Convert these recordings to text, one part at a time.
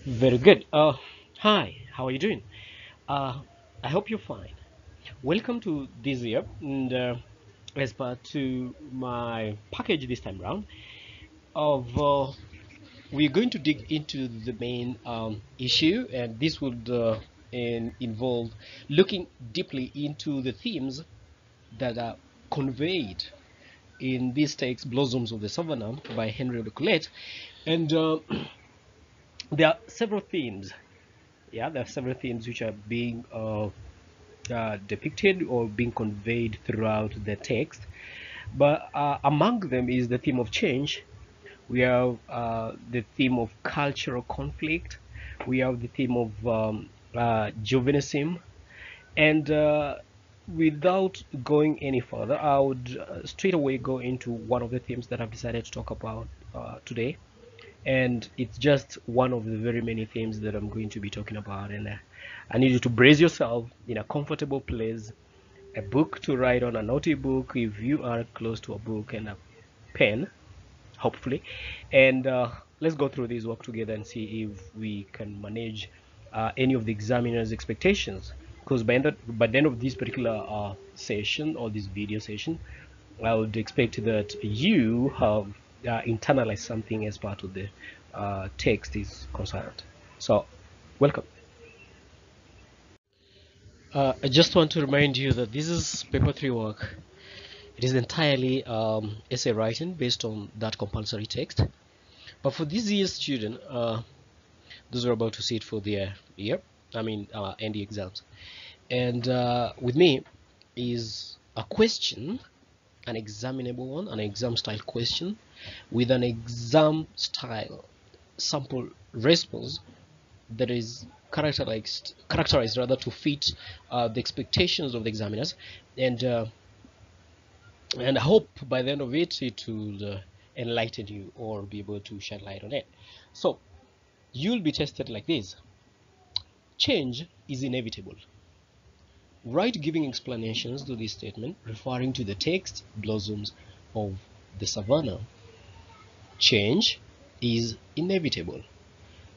Very good. Hi, how are you doing? Uh, I hope you're fine. Welcome to this year, and as part to my package this time round, of we're going to dig into the main issue, and this would involve looking deeply into the themes that are conveyed in this text, "Blossoms of the Savannah" by Henry Ole Kulet, and there are several themes. Yeah, there are several themes which are being depicted or being conveyed throughout the text. But among them is the theme of change. We have the theme of cultural conflict. We have the theme of chauvinism. And without going any further, I would straight away go into one of the themes that I've decided to talk about today, and it's just one of the very many themes that I'm going to be talking about. And I need you to brace yourself in a comfortable place, a book to write on, a notebook if you are close to a book, and a pen, hopefully. And let's go through this work together and see if we can manage any of the examiner's expectations. Because by the end of this particular session or this video session, I would expect that you have internalized something as part of the text is concerned. So, welcome. I just want to remind you that this is paper 3 work. It is entirely essay writing based on that compulsory text. But for this year's student, those who are about to sit for their ND exams, and with me is a question, an examinable one, an exam style question with an exam style sample response that is characterized rather to fit the expectations of the examiners, and I hope by the end of it will enlighten you or be able to shed light on it. So you'll be tested like this. Change is inevitable. Write giving explanations to this statement referring to the text "Blossoms of the Savannah." Change is inevitable.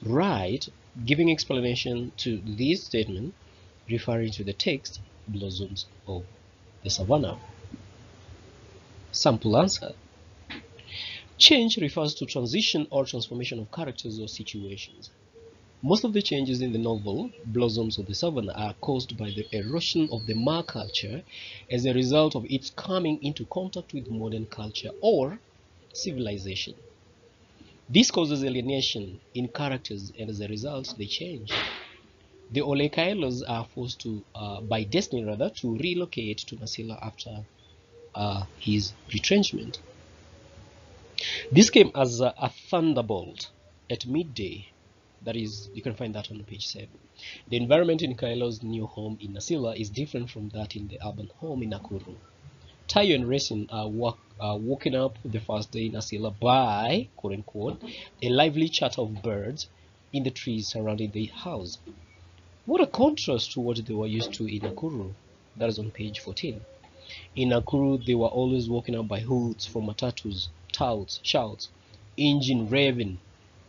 Write giving explanation to this statement referring to the text "Blossoms of the Savannah." Sample answer. Change refers to transition or transformation of characters or situations. Most of the changes in the novel "Blossoms of the Savannah" are caused by the erosion of the Ma culture as a result of its coming into contact with modern culture or civilization. This causes alienation in characters, and as a result they change. The Ole Kulet are forced by destiny rather, to relocate to Nasila after his retrenchment. This came as a thunderbolt at midday. That is, you can find that on page 7. The environment in Kailo's new home in Nasila is different from that in the urban home in Nakuru. Taiyo and Resian are woken up the first day in Nasila by, quote unquote, a lively chatter of birds in the trees surrounding the house. What a contrast to what they were used to in Nakuru. That is on page 14. In Nakuru, they were always woken up by hoots from matatus, touts, shouts, engine revving,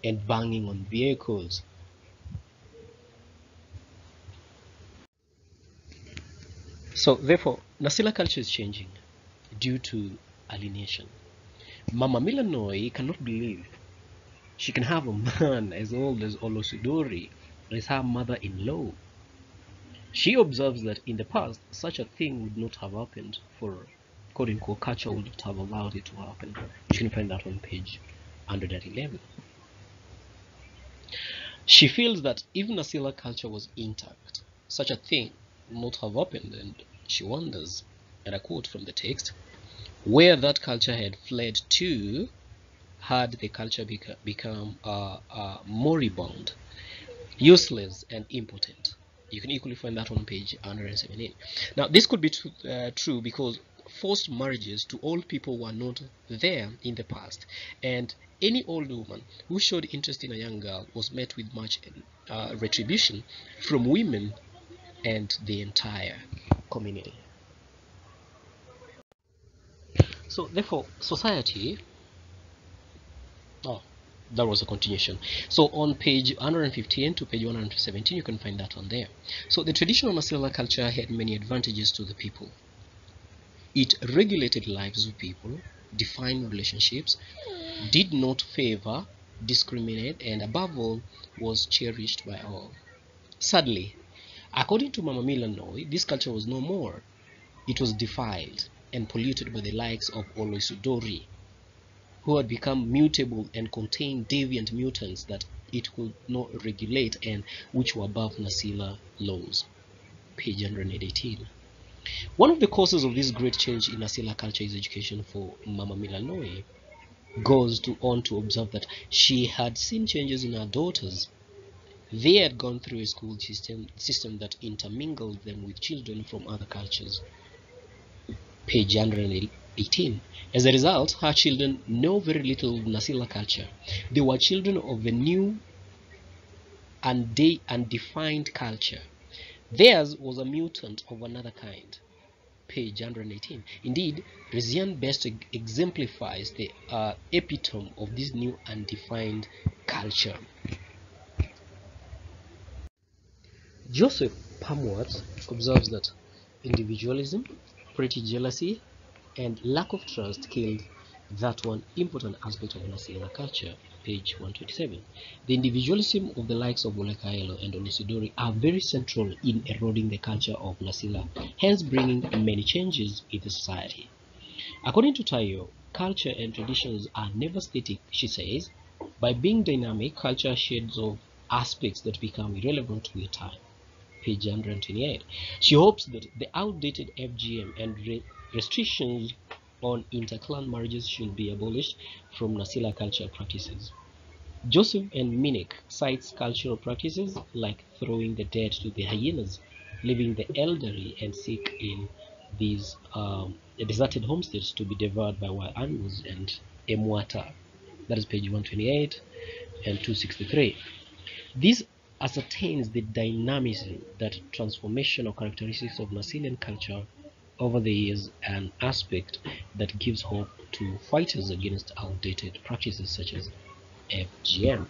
and banging on vehicles. So, therefore, Nasila culture is changing due to alienation. Mama Milanoi cannot believe she can have a man as old as Olosidori as her mother-in-law. She observes that in the past, such a thing would not have happened, for quote unquote culture would not have allowed it to happen. You can find that on page 111. She feels that even Nasila culture was intact, such a thing would not have happened, and she wonders, and I quote from the text, where that culture had fled to had the culture become moribund, useless, and impotent. You can equally find that on page 117. Now, this could be true because forced marriages to old people were not there in the past, and any old woman who showed interest in a young girl was met with much retribution from women and the entire community. So, therefore, society. Oh. That was a continuation. So on page 115 to page 117, you can find that one there. So the traditional Nasila culture had many advantages to the people. It regulated lives of people, defined relationships, did not favor, discriminate, and above all, was cherished by all. Sadly, according to Mama Milanoi, this culture was no more. It was defiled and polluted by the likes of Ole who had become mutable and contained deviant mutants that it could not regulate and which were above Nasila laws. Page 118. One of the causes of this great change in Nasila culture is education for Mama Milanoi. Goes on to observe that she had seen changes in her daughters. They had gone through a school system that intermingled them with children from other cultures. Page 118. As a result, her children know very little of Nasila culture. They were children of a new and undefined culture. Theirs was a mutant of another kind. Page 118. Indeed, Resian best exemplifies the epitome of this new undefined culture. Joseph Pamwat observes that individualism, petty jealousy, and lack of trust killed that one important aspect of Nasila culture. Page 127. The individualism of the likes of Ole Kulet and Onisidori are very central in eroding the culture of Nasila, hence bringing many changes in the society. According to Taiyo, culture and traditions are never static, she says. By being dynamic, culture shades off aspects that become irrelevant with time. Page 128. She hopes that the outdated FGM and restrictions on interclan marriages should be abolished from Nasila culture practices. Joseph and Minik cites cultural practices like throwing the dead to the hyenas, leaving the elderly and sick in these deserted homesteads to be devoured by wild animals, and emwata. That is page 128 and 263. This ascertains the dynamism, that transformational characteristics of Nasilian culture over the years, an aspect that gives hope to fighters against outdated practices such as FGM.